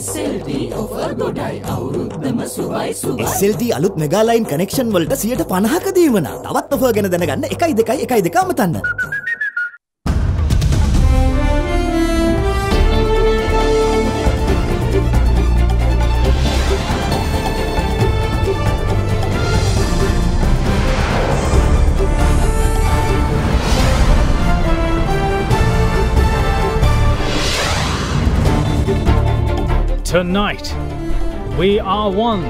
SLT අලුත් mega line connection වලට 50%ක දීවන. තවත් ඔෆර් ගැන දැනගන්න 12112 අමතන්න. Tonight, we are one,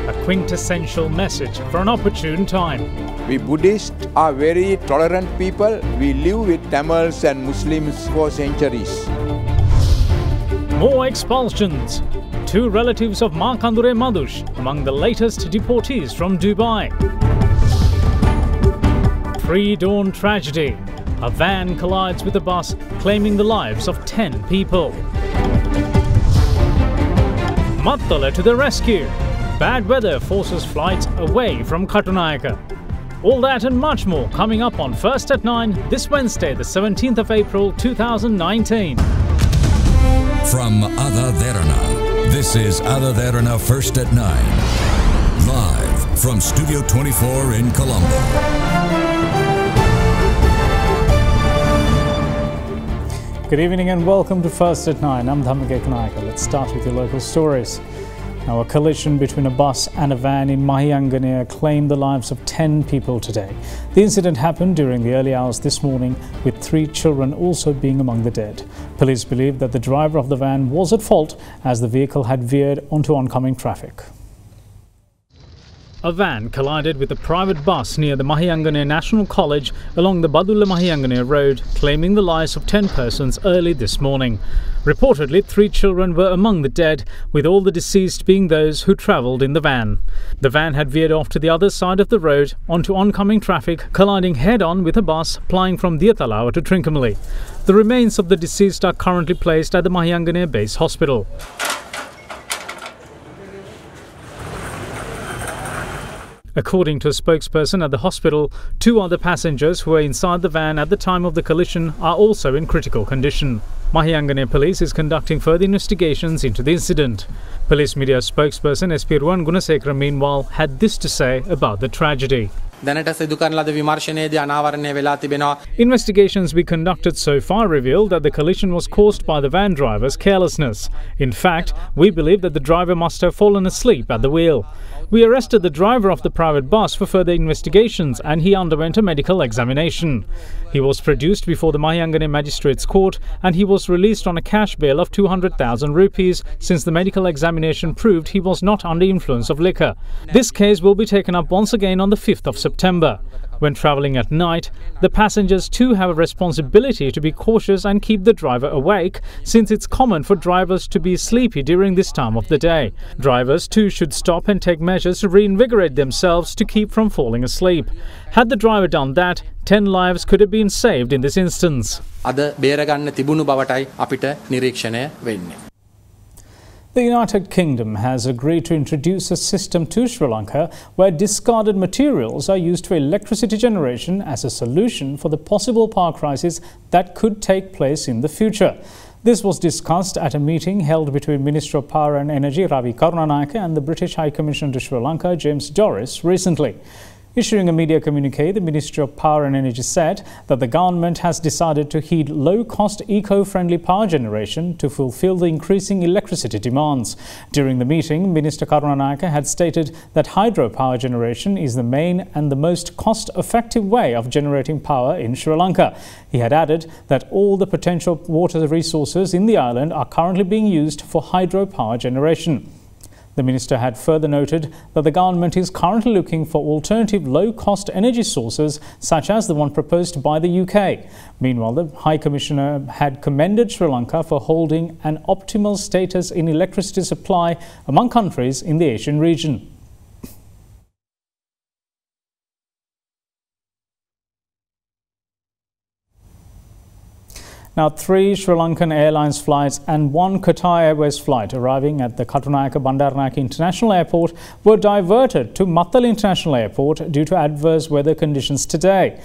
a quintessential message for an opportune time. We Buddhists are very tolerant people. We live with Tamils and Muslims for centuries. More expulsions. 2 relatives of Markandure Madush among the latest deportees from Dubai. Pre-dawn tragedy. A van collides with a bus, claiming the lives of 10 people. Mattala to the rescue. Bad weather forces flights away from Katunayaka. All that and much more coming up on First at 9 this Wednesday, the 17th of April 2019. From AdaDerana, this is AdaDerana First at 9. Live from Studio 24 in Colombo. Good evening and welcome to First at 9. I'm Dhammika Kanayaka. Let's start with your local stories. Now, a collision between a bus and a van in Mahianganere claimed the lives of 10 people today. The incident happened during the early hours this morning, with 3 children also being among the dead. Police believe that the driver of the van was at fault as the vehicle had veered onto oncoming traffic. A van collided with a private bus near the Mahianganere National College along the Badulla Mahianganere road, claiming the lives of 10 persons early this morning. Reportedly, 3 children were among the dead, with all the deceased being those who travelled in the van. The van had veered off to the other side of the road onto oncoming traffic, colliding head-on with a bus plying from Diathalawa to Trincomalee. The remains of the deceased are currently placed at the Mahianganere Base Hospital. According to a spokesperson at the hospital, 2 other passengers who were inside the van at the time of the collision are also in critical condition. Mahianganere Police is conducting further investigations into the incident. Police media spokesperson SP Ruwan Gunasekara meanwhile had this to say about the tragedy. Investigations we conducted so far revealed that the collision was caused by the van driver's carelessness. In fact, we believe that the driver must have fallen asleep at the wheel. We arrested the driver of the private bus for further investigations and he underwent a medical examination. He was produced before the Mahianganere Magistrates Court and he was released on a cash bail of 200,000 rupees since the medical examination proved he was not under influence of liquor. This case will be taken up once again on the 5th of September. When travelling at night, the passengers too have a responsibility to be cautious and keep the driver awake, since it's common for drivers to be sleepy during this time of the day. Drivers too should stop and take measures to reinvigorate themselves to keep from falling asleep. Had the driver done that, 10 lives could have been saved in this instance. The United Kingdom has agreed to introduce a system to Sri Lanka where discarded materials are used for electricity generation as a solution for the possible power crisis that could take place in the future. This was discussed at a meeting held between Minister of Power and Energy Ravi Karunanayake and the British High Commissioner to Sri Lanka James Joris recently. Issuing a media communique, the Ministry of Power and Energy said that the government has decided to heed low-cost, eco-friendly power generation to fulfill the increasing electricity demands. During the meeting, Minister Karunanayake had stated that hydropower generation is the main and the most cost-effective way of generating power in Sri Lanka. He had added that all the potential water resources in the island are currently being used for hydropower generation. The minister had further noted that the government is currently looking for alternative low-cost energy sources such as the one proposed by the UK. Meanwhile, the High Commissioner had commended Sri Lanka for holding an optimal status in electricity supply among countries in the Asian region. Now, 3 Sri Lankan Airlines flights and 1 Qatar Airways flight arriving at the Katunayaka Bandaranaike International Airport were diverted to Mattala International Airport due to adverse weather conditions today.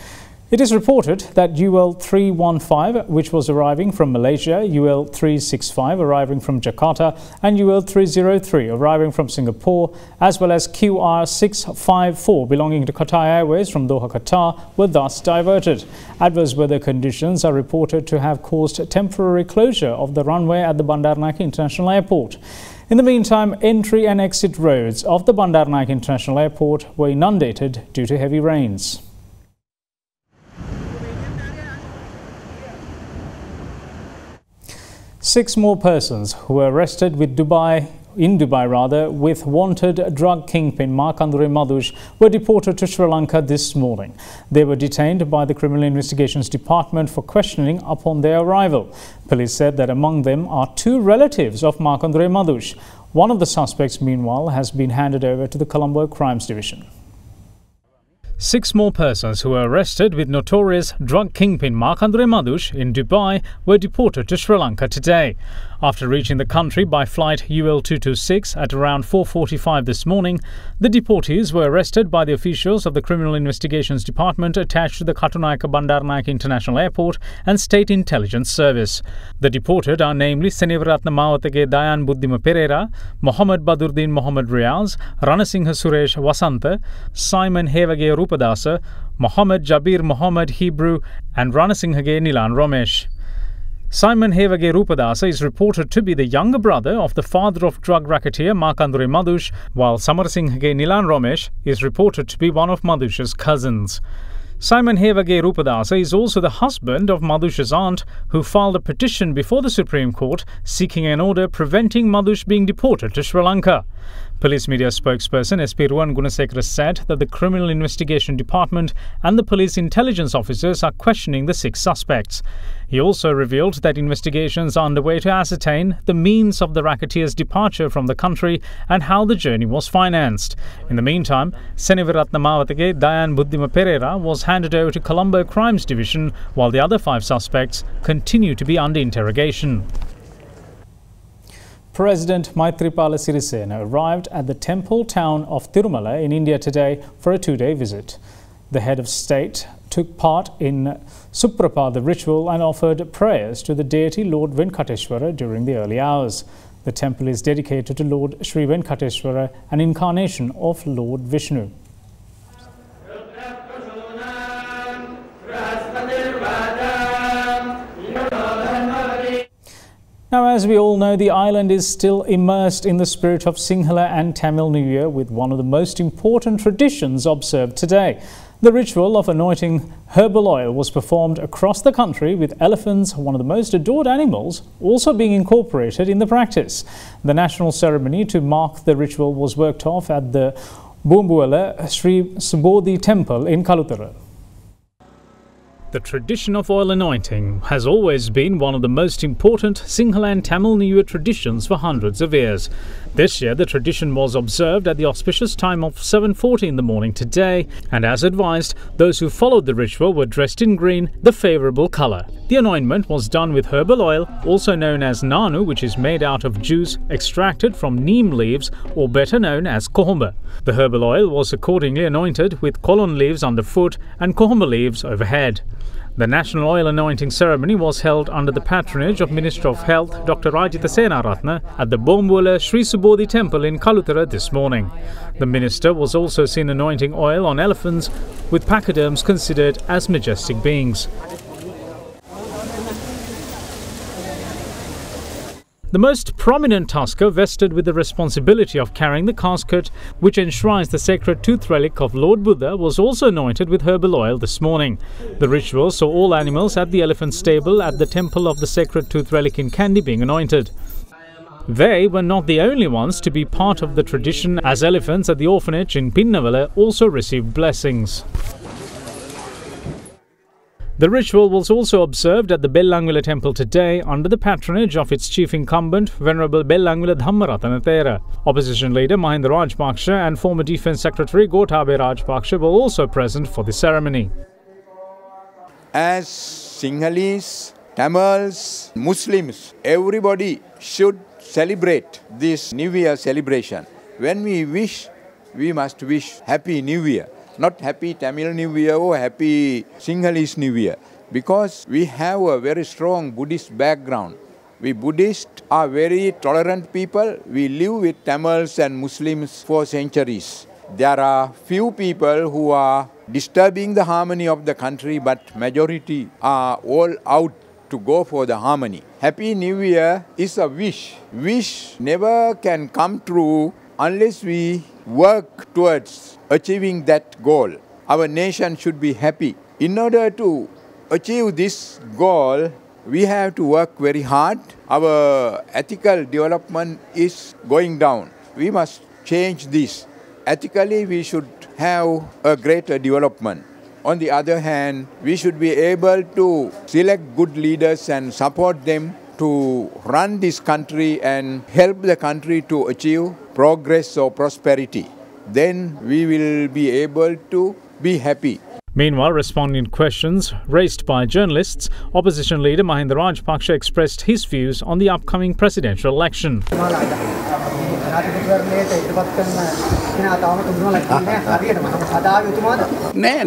It is reported that UL 315, which was arriving from Malaysia, UL 365 arriving from Jakarta, and UL 303 arriving from Singapore, as well as QR 654 belonging to Qatar Airways from Doha, Qatar, were thus diverted. Adverse weather conditions are reported to have caused temporary closure of the runway at the Bandaranaike International Airport. In the meantime, entry and exit roads of the Bandaranaike International Airport were inundated due to heavy rains. 6 more persons who were arrested in Dubai with wanted drug kingpin Markandure Madhush were deported to Sri Lanka this morning. They were detained by the Criminal Investigations Department for questioning upon their arrival. Police said that among them are 2 relatives of Markandure Madhush. One of the suspects, meanwhile, has been handed over to the Colombo Crimes Division. 6 more persons who were arrested with notorious drug kingpin Markandure Madhush in Dubai were deported to Sri Lanka today. After reaching the country by flight UL 226 at around 4:45 this morning, the deportees were arrested by the officials of the Criminal Investigations Department attached to the Katunayake Bandaranaike International Airport and State Intelligence Service. The deported are namely Senivaratna Mawatege Dayan Buddhima Pereira, Mohammed Badurdin Mohammed Riaz, Ranasinghe Suresh Wasantha, Simon Hevage Rupadasa, Mohammed Jabir Mohammed Hebrew and Ranasinghe Nilan Romesh. Simon Hevage Rupadasa is reported to be the younger brother of the father of drug racketeer Markandure Madhush, while Samarasinghe Nilan Romesh is reported to be one of Madhush's cousins. Simon Hevage Rupadasa is also the husband of Madhush's aunt, who filed a petition before the Supreme Court seeking an order preventing Madhush being deported to Sri Lanka. Police media spokesperson SP Ruwan Gunasekara said that the Criminal Investigation Department and the police intelligence officers are questioning the 6 suspects. He also revealed that investigations are underway to ascertain the means of the racketeer's departure from the country and how the journey was financed. In the meantime, Senivaratna Mawatege Dayan Buddhima Pereira was handed over to Colombo Crimes Division, while the other 5 suspects continue to be under interrogation. President Maithripala Sirisena arrived at the temple town of Thirumala in India today for a 2-day visit. The head of state took part in Suprapada ritual and offered prayers to the deity Lord Venkateshwara during the early hours. The temple is dedicated to Lord Sri Venkateshwara, an incarnation of Lord Vishnu. Now, as we all know, the island is still immersed in the spirit of Sinhala and Tamil New Year, with one of the most important traditions observed today. The ritual of anointing herbal oil was performed across the country, with elephants, one of the most adored animals, also being incorporated in the practice. The national ceremony to mark the ritual was worked off at the Boombuala Sri Subodhi Temple in Kalutara. The tradition of oil anointing has always been one of the most important Sinhala and Tamil New Year traditions for hundreds of years. This year, the tradition was observed at the auspicious time of 7:40 in the morning today, and as advised, those who followed the ritual were dressed in green, the favourable colour. The anointment was done with herbal oil, also known as nanu, which is made out of juice extracted from neem leaves, or better known as kohomba. The herbal oil was accordingly anointed with kolon leaves underfoot and kohomba leaves overhead. The national oil anointing ceremony was held under the patronage of Minister of Health Dr. Rajitha Senaratne at the Boombuala Sri Subodhi Temple in Kalutara this morning. The minister was also seen anointing oil on elephants, with pachyderms considered as majestic beings. The most prominent tusker vested with the responsibility of carrying the casket, which enshrines the sacred tooth relic of Lord Buddha, was also anointed with herbal oil this morning. The ritual saw all animals at the elephant stable at the temple of the sacred tooth relic in Kandy being anointed. They were not the only ones to be part of the tradition, as elephants at the orphanage in Pinnavala also received blessings. The ritual was also observed at the Bellangwila temple today under the patronage of its chief incumbent, Venerable Bellangwila Dhammaratana Thera. Opposition leader Mahinda Rajpaksha and former Defence Secretary Gotabaya Rajpaksha were also present for the ceremony. As Sinhalese, Tamils, Muslims, everybody should celebrate this New Year celebration. When we wish, we must wish Happy New Year. not happy Tamil New Year or happy Sinhalese New Year, because we have a very strong Buddhist background. We Buddhists are very tolerant people. We live with Tamils and Muslims for centuries. There are few people who are disturbing the harmony of the country, but majority are all out to go for the harmony. Happy New Year is a wish. Wish never can come true unless we work towards achieving that goal. Our nation should be happy. In order to achieve this goal, we have to work very hard. Our ethical development is going down. We must change this. Ethically, we should have a greater development. On the other hand, we should be able to select good leaders and support them to run this country and help the country to achieve progress or prosperity. Then we will be able to be happy. Meanwhile, responding to questions raised by journalists, opposition leader Mahinda Rajapaksa expressed his views on the upcoming presidential election. නෑ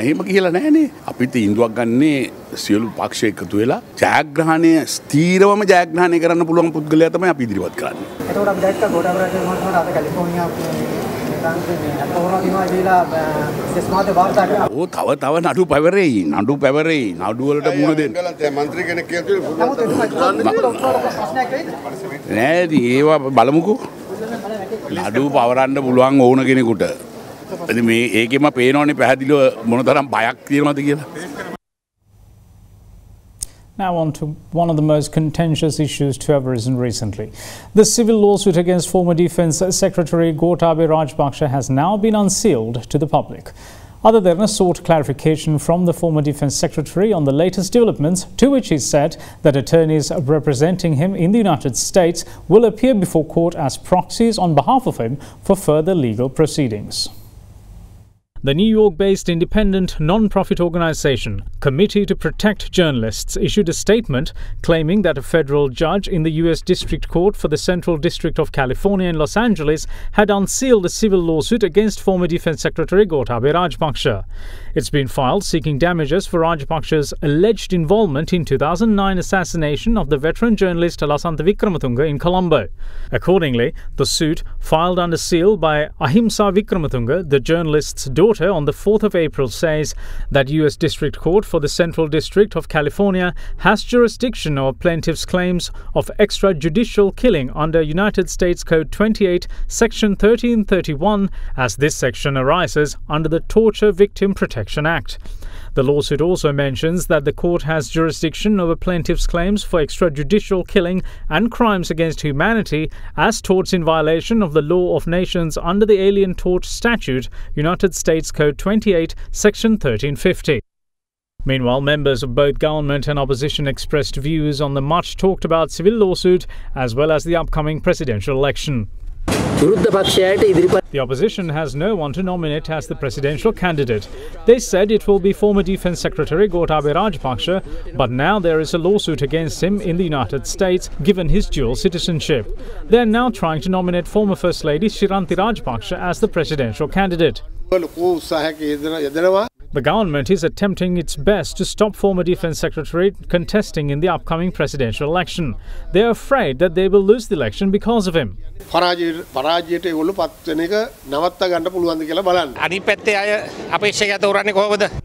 එහෙම කියලා නෑනේ. අපිට ඉන්දුවක් ගන්නේ සියලු පක්ෂ එකතු වෙලා ජයග්‍රහණය ස්ථීරවම ජයග්‍රහණය කරන්න පුළුවන් පුද්ගලයා තමයි අපි ඉදිරිපත් කරන්නේ. එතකොට අපි දැක්ක ගෝඨාභය රාජපක්ෂ අද කැලිෆෝනියා තව නඩු පැවරෙයි නඩු වලට මුහුණ දෙන්න. මන්ත්‍රී කෙනෙක් කියලා නෑ ඒවා බලමුකෝ. නඩු පවරන්න පුළුවන් ඕන කෙනෙකුට. ඉතින් මේ ඒකෙම පේනවනේ පැහැදිලිව මොනතරම් බයක් තියෙනවද කියලා. Now on to one of the most contentious issues to have arisen recently. The civil lawsuit against former Defence Secretary Gotabaya Rajapaksa has now been unsealed to the public. AdaDerana sought clarification from the former Defence Secretary on the latest developments, to which he said that attorneys representing him in the United States will appear before court as proxies on behalf of him for further legal proceedings. The New York-based independent non-profit organization, Committee to Protect Journalists, issued a statement claiming that a federal judge in the U.S. District Court for the Central District of California in Los Angeles had unsealed a civil lawsuit against former Defence Secretary Gotabaya Rajapaksa. It's been filed seeking damages for Rajapaksa's alleged involvement in 2009 assassination of the veteran journalist Lasantha Wickrematunge in Colombo. Accordingly, the suit, filed under seal by Ahimsa Wickrematunge, the journalist's daughter, on the 4th of April, says that U.S. District Court for the Central District of California has jurisdiction over plaintiff's claims of extrajudicial killing under United States Code 28, Section 1331, as this section arises under the Torture Victim Protection Act. The lawsuit also mentions that the court has jurisdiction over plaintiff's claims for extrajudicial killing and crimes against humanity as torts in violation of the law of nations under the Alien Tort Statute, United States Code 28, Section 1350. Meanwhile, members of both government and opposition expressed views on the much-talked-about civil lawsuit as well as the upcoming presidential election. The opposition has no one to nominate as the presidential candidate. They said it will be former Defence Secretary Gotabaya Rajapaksa, but now there is a lawsuit against him in the United States given his dual citizenship. They are now trying to nominate former First Lady Shiranthi Rajapaksa as the presidential candidate. The government is attempting its best to stop former Defence Secretary contesting in the upcoming presidential election. They are afraid that they will lose the election because of him.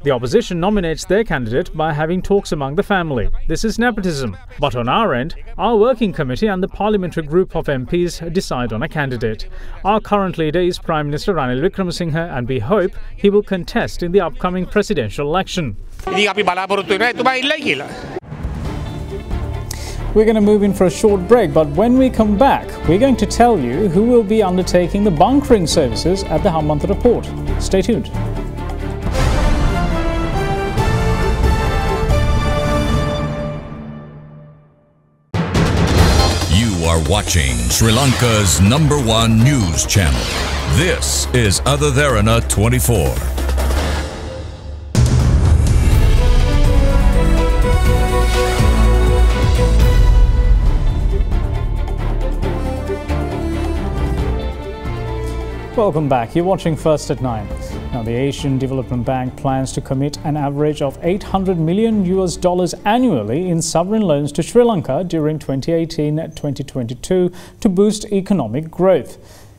The opposition nominates their candidate by having talks among the family. This is nepotism. But on our end, our working committee and the parliamentary group of MPs decide on a candidate. Our current leader is Prime Minister Ranil Wickremesinghe, and we hope he will contest in the upcoming presidential election. We're going to move in for a short break, but when we come back, we're going to tell you who will be undertaking the bunkering services at the Hambantota port. Stay tuned. You are watching Sri Lanka's #1 news channel. This is AdaDerana 24. Welcome back. You're watching First at 9. Now, the Asian Development Bank plans to commit an average of $800 million annually in sovereign loans to Sri Lanka during 2018-2022 to boost economic growth.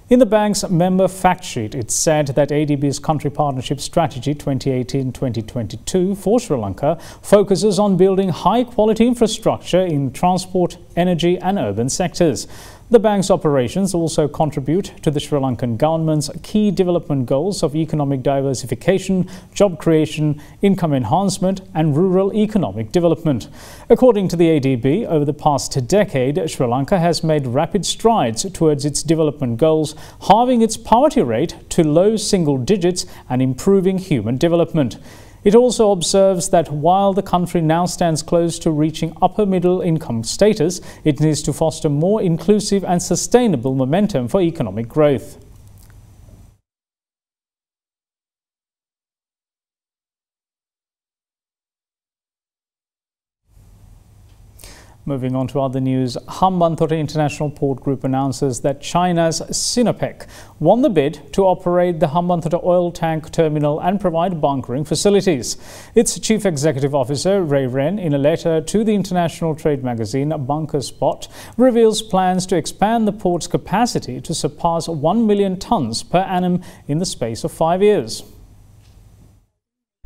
In the bank's member fact sheet, it said that ADB's Country Partnership Strategy 2018-2022 for Sri Lanka focuses on building high-quality infrastructure in transport, energy and urban sectors. The bank's operations also contribute to the Sri Lankan government's key development goals of economic diversification, job creation, income enhancement and rural economic development. According to the ADB, over the past decade, Sri Lanka has made rapid strides towards its development goals, halving its poverty rate to low single digits and improving human development. It also observes that while the country now stands close to reaching upper middle income status, it needs to foster more inclusive and sustainable momentum for economic growth. Moving on to other news, HMR International Port Group announces that China's Sinopec won the bid to operate the HMR oil tank terminal and provide bunkering facilities. Its Chief Executive Officer, Ray Wren, in a letter to the international trade magazine Bunker Spot, reveals plans to expand the port's capacity to surpass 1 million tonnes per annum in the space of 5 years.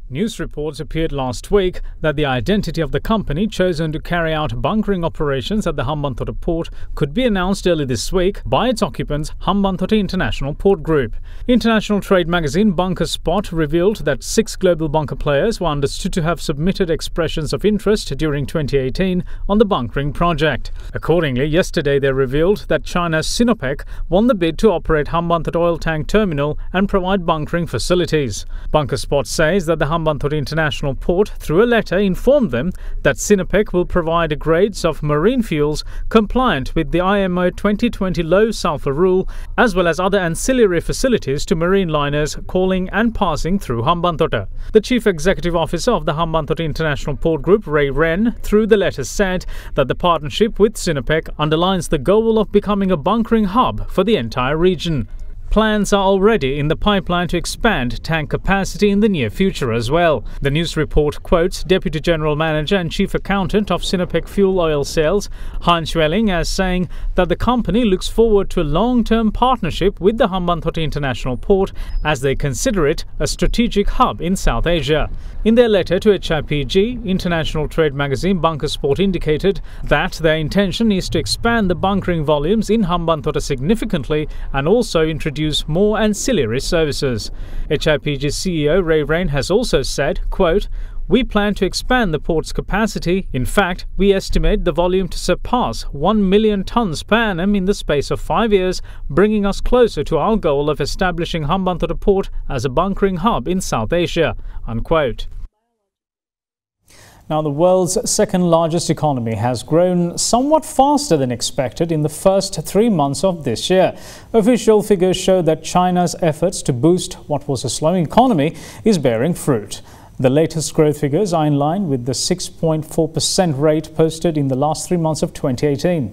News reports appeared last week that the identity of the company chosen to carry out bunkering operations at the Hambantota port could be announced early this week by its occupants, Hambantota International Port Group. International trade magazine Bunker Spot revealed that 6 global bunker players were understood to have submitted expressions of interest during 2018 on the bunkering project. Accordingly, yesterday they revealed that China's Sinopec won the bid to operate Hambantota oil tank terminal and provide bunkering facilities. Bunker Spot says that the Hambantota International Port, through a letter, informed them that Sinopec will provide grades of marine fuels compliant with the IMO 2020 low sulfur rule, as well as other ancillary facilities to marine liners calling and passing through Hambantota. The Chief Executive Officer of the Hambantota International Port Group, Ray Wren, through the letter said that the partnership with Sinopec underlines the goal of becoming a bunkering hub for the entire region. Plans are already in the pipeline to expand tank capacity in the near future as well. The news report quotes Deputy General Manager and Chief Accountant of Sinopec Fuel Oil Sales, Hans Schwelling, as saying that the company looks forward to a long-term partnership with the Hambantota International Port as they consider it a strategic hub in South Asia. In their letter to HIPG, international trade magazine Bunker Sport indicated that their intention is to expand the bunkering volumes in Hambantota significantly and also introduce more ancillary services. HIPG CEO Ray Wren has also said, quote, "We plan to expand the port's capacity. In fact, we estimate the volume to surpass 1 million tonnes per annum in the space of 5 years, bringing us closer to our goal of establishing Hambantota Port as a bunkering hub in South Asia," unquote. Now, the world's second largest economy has grown somewhat faster than expected in the first 3 months of this year. Official figures show that China's efforts to boost what was a slowing economy is bearing fruit. The latest growth figures are in line with the 6.4% rate posted in the last 3 months of 2018.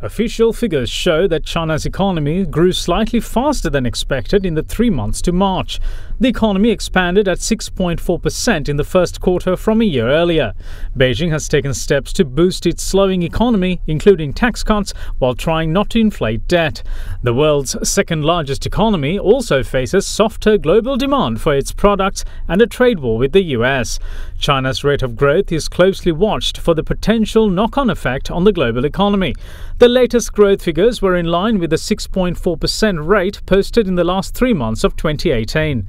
Official figures show that China's economy grew slightly faster than expected in the 3 months to March. The economy expanded at 6.4% in the first quarter from a year earlier. Beijing has taken steps to boost its slowing economy, including tax cuts, while trying not to inflate debt. The world's second largest economy also faces softer global demand for its products and a trade war with the US. China's rate of growth is closely watched for the potential knock-on effect on the global economy. The latest growth figures were in line with the 6.4% rate posted in the last 3 months of 2018.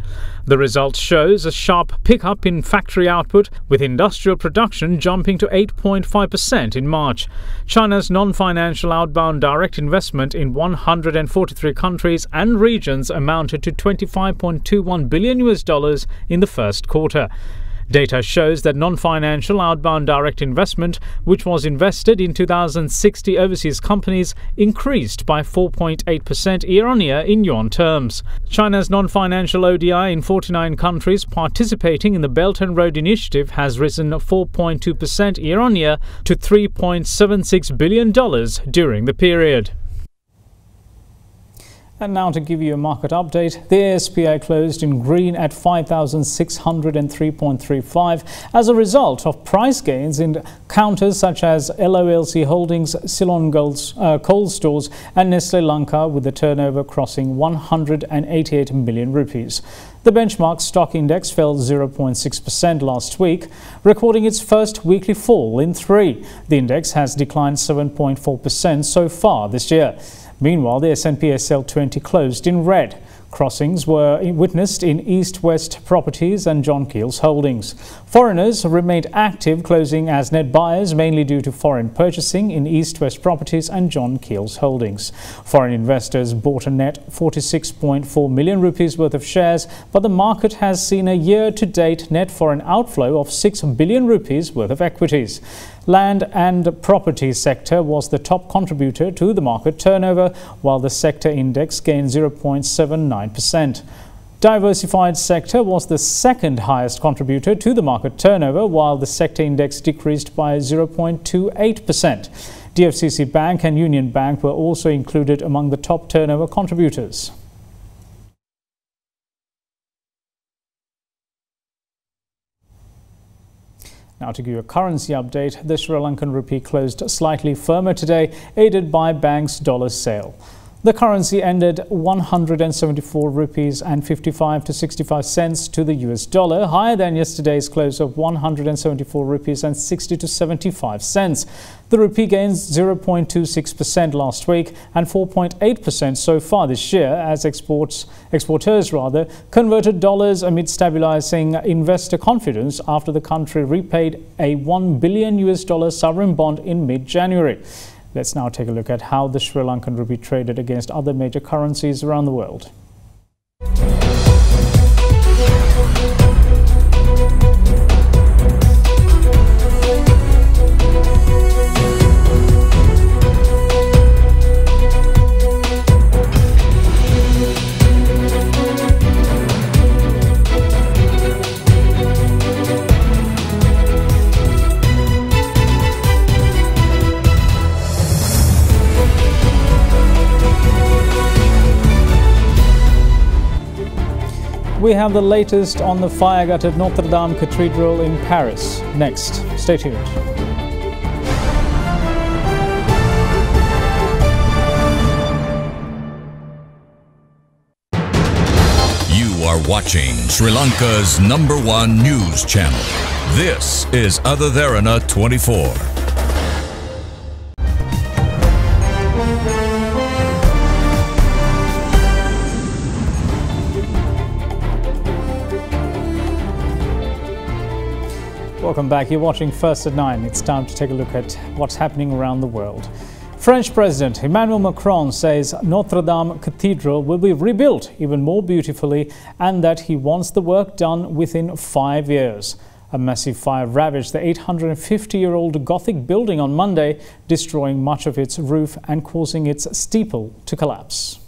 The result shows a sharp pickup in factory output, with industrial production jumping to 8.5% in March. China's non-financial outbound direct investment in 143 countries and regions amounted to $25.21 billion in the first quarter. Data shows that non-financial outbound direct investment, which was invested in 2,060 overseas companies, increased by 4.8% year-on-year in yuan terms. China's non-financial ODI in 49 countries participating in the Belt and Road Initiative has risen 4.2% year-on-year to $3.76 billion during the period. And now to give you a market update, the ASPI closed in green at 5,603.35 as a result of price gains in counters such as LOLC Holdings, Ceylon Coal Stores and Sri Lanka, with the turnover crossing 188 million rupees. The benchmark stock index fell 0.6% last week, recording its first weekly fall in 3. The index has declined 7.4% so far this year. Meanwhile, the S&P SL 20 closed in red. Crossings were witnessed in East West Properties and John Keel's Holdings. Foreigners remained active, closing as net buyers, mainly due to foreign purchasing in East West Properties and John Keel's Holdings. Foreign investors bought a net 46.4 million rupees worth of shares, but the market has seen a year-to-date net foreign outflow of 6 billion rupees worth of equities. Land and property sector was the top contributor to the market turnover, while the sector index gained 0.79%. Diversified sector was the second highest contributor to the market turnover, while the sector index decreased by 0.28%. DFCC Bank and Union Bank were also included among the top turnover contributors. Now to give you a currency update, the Sri Lankan rupee closed slightly firmer today, aided by bank's dollar sale. The currency ended 174 rupees and 55 to 65 cents to the US dollar, higher than yesterday's close of 174 rupees and 60 to 75 cents. The rupee gains 0.26% last week and 4.8% so far this year as exporters converted dollars amid stabilizing investor confidence after the country repaid a $1 billion sovereign bond in mid-January. Let's now take a look at how the Sri Lankan rupee traded against other major currencies around the world. We have the latest on the fire at Notre Dame Cathedral in Paris. Next, stay tuned. You are watching Sri Lanka's #1 news channel. This is AdaDerana 24. Welcome back. You're watching First at 9. It's time to take a look at what's happening around the world. French President Emmanuel Macron says Notre Dame Cathedral will be rebuilt even more beautifully and that he wants the work done within 5 years. A massive fire ravaged the 850-year-old Gothic building on Monday, destroying much of its roof and causing its steeple to collapse.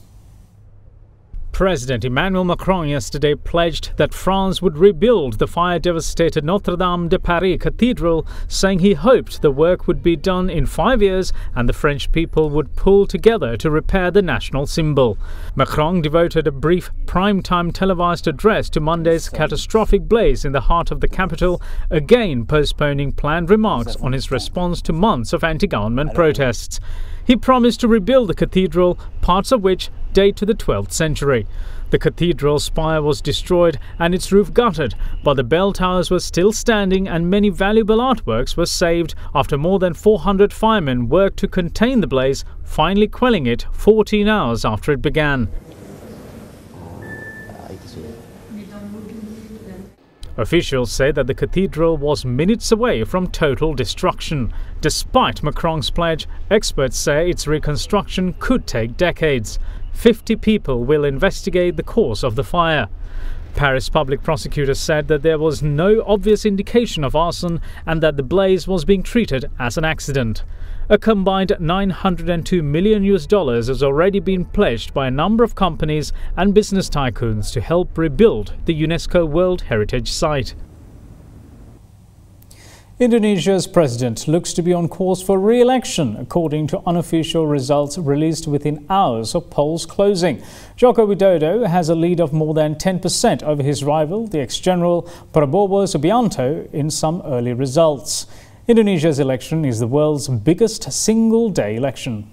President Emmanuel Macron yesterday pledged that France would rebuild the fire-devastated Notre Dame de Paris Cathedral, saying he hoped the work would be done in 5 years and the French people would pull together to repair the national symbol. Macron devoted a brief prime-time televised address to Monday's catastrophic blaze in the heart of the capital, again postponing planned remarks on his response to months of anti-government protests. He promised to rebuild the cathedral, parts of which date to the 12th century. The cathedral spire was destroyed and its roof gutted, but the bell towers were still standing and many valuable artworks were saved after more than 400 firemen worked to contain the blaze, finally quelling it 14 hours after it began. Officials say that the cathedral was minutes away from total destruction. Despite Macron's pledge, experts say its reconstruction could take decades. 50 people will investigate the cause of the fire. Paris public prosecutors said that there was no obvious indication of arson and that the blaze was being treated as an accident. A combined $902 million has already been pledged by a number of companies and business tycoons to help rebuild the UNESCO World Heritage Site. Indonesia's president looks to be on course for re-election, according to unofficial results released within hours of polls closing. Joko Widodo has a lead of more than 10% over his rival, the ex-general Prabowo Subianto, in some early results. Indonesia's election is the world's biggest single-day election.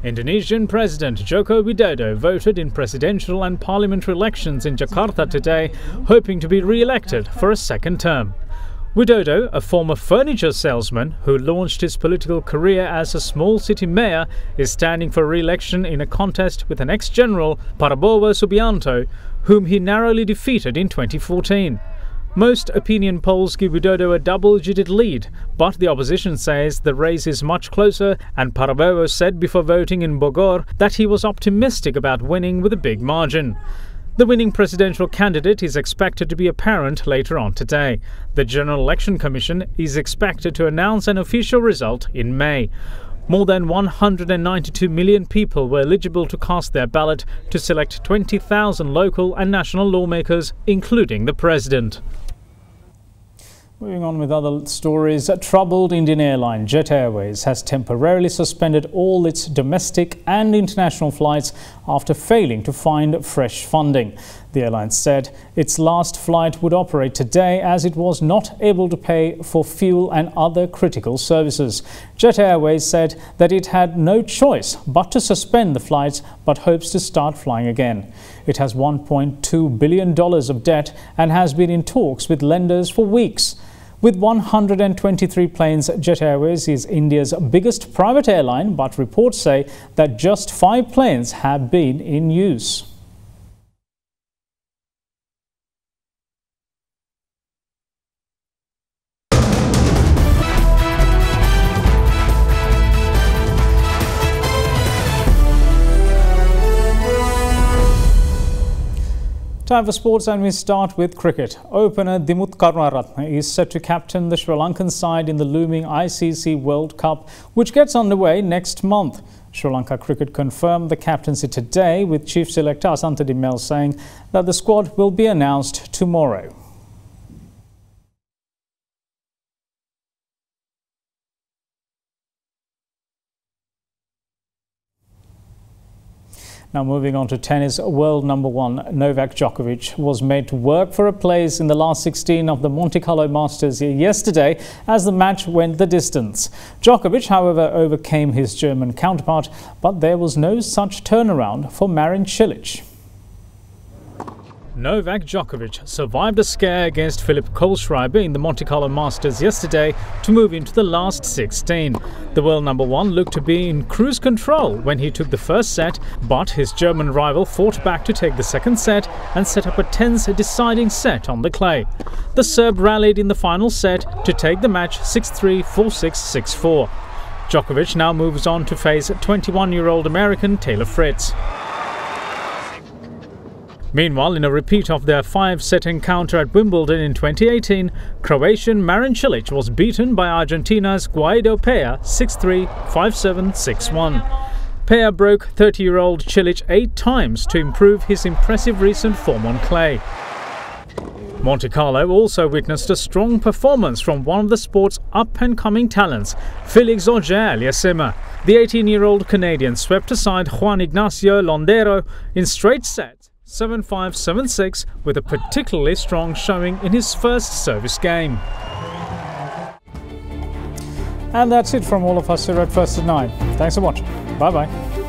Indonesian President Joko Widodo voted in presidential and parliamentary elections in Jakarta today, hoping to be re-elected for a second term. Widodo, a former furniture salesman who launched his political career as a small city mayor, is standing for re-election in a contest with an ex-general, Prabowo Subianto, whom he narrowly defeated in 2014. Most opinion polls give Widodo a double-digit lead, but the opposition says the race is much closer, and Prabowo said before voting in Bogor that he was optimistic about winning with a big margin. The winning presidential candidate is expected to be apparent later on today. The General Election Commission is expected to announce an official result in May. More than 192 million people were eligible to cast their ballot to select 20,000 local and national lawmakers, including the president. Moving on with other stories, troubled Indian airline Jet Airways has temporarily suspended all its domestic and international flights after failing to find fresh funding. The airline said its last flight would operate today as it was not able to pay for fuel and other critical services. Jet Airways said that it had no choice but to suspend the flights, but hopes to start flying again. It has $1.2 billion of debt and has been in talks with lenders for weeks. With 123 planes, Jet Airways is India's biggest private airline, but reports say that just 5 planes have been in use. Time for sports, and we start with cricket. Opener Dimuth Karunaratne is set to captain the Sri Lankan side in the looming ICC World Cup, which gets underway next month. Sri Lanka Cricket confirmed the captaincy today, with Chief Selector Asantha de Mel saying that the squad will be announced tomorrow. Now moving on to tennis, world number 1 Novak Djokovic was made to work for a place in the last 16 of the Monte Carlo Masters yesterday as the match went the distance. Djokovic, however, overcame his German counterpart, but there was no such turnaround for Marin Cilic. Novak Djokovic survived a scare against Philipp Kohlschreiber in the Monte Carlo Masters yesterday to move into the last 16. The world number 1 looked to be in cruise control when he took the first set, but his German rival fought back to take the second set and set up a tense deciding set on the clay. The Serb rallied in the final set to take the match 6-3, 4-6, 6-4. Djokovic now moves on to face 21-year-old American Taylor Fritz. Meanwhile, in a repeat of their 5-set encounter at Wimbledon in 2018, Croatian Marin Cilic was beaten by Argentina's Guaido Pea 6-3, 5-7, 6-1. Pea broke 30-year-old Cilic 8 times to improve his impressive recent form on clay. Monte Carlo also witnessed a strong performance from one of the sport's up-and-coming talents, Felix Auger-Aliassime. The 18-year-old Canadian swept aside Juan Ignacio Londero in straight sets, 7-5, 7-6, with a particularly strong showing in his first service game. And that's it from all of us here at First at 9. Thanks for watching. Bye-bye.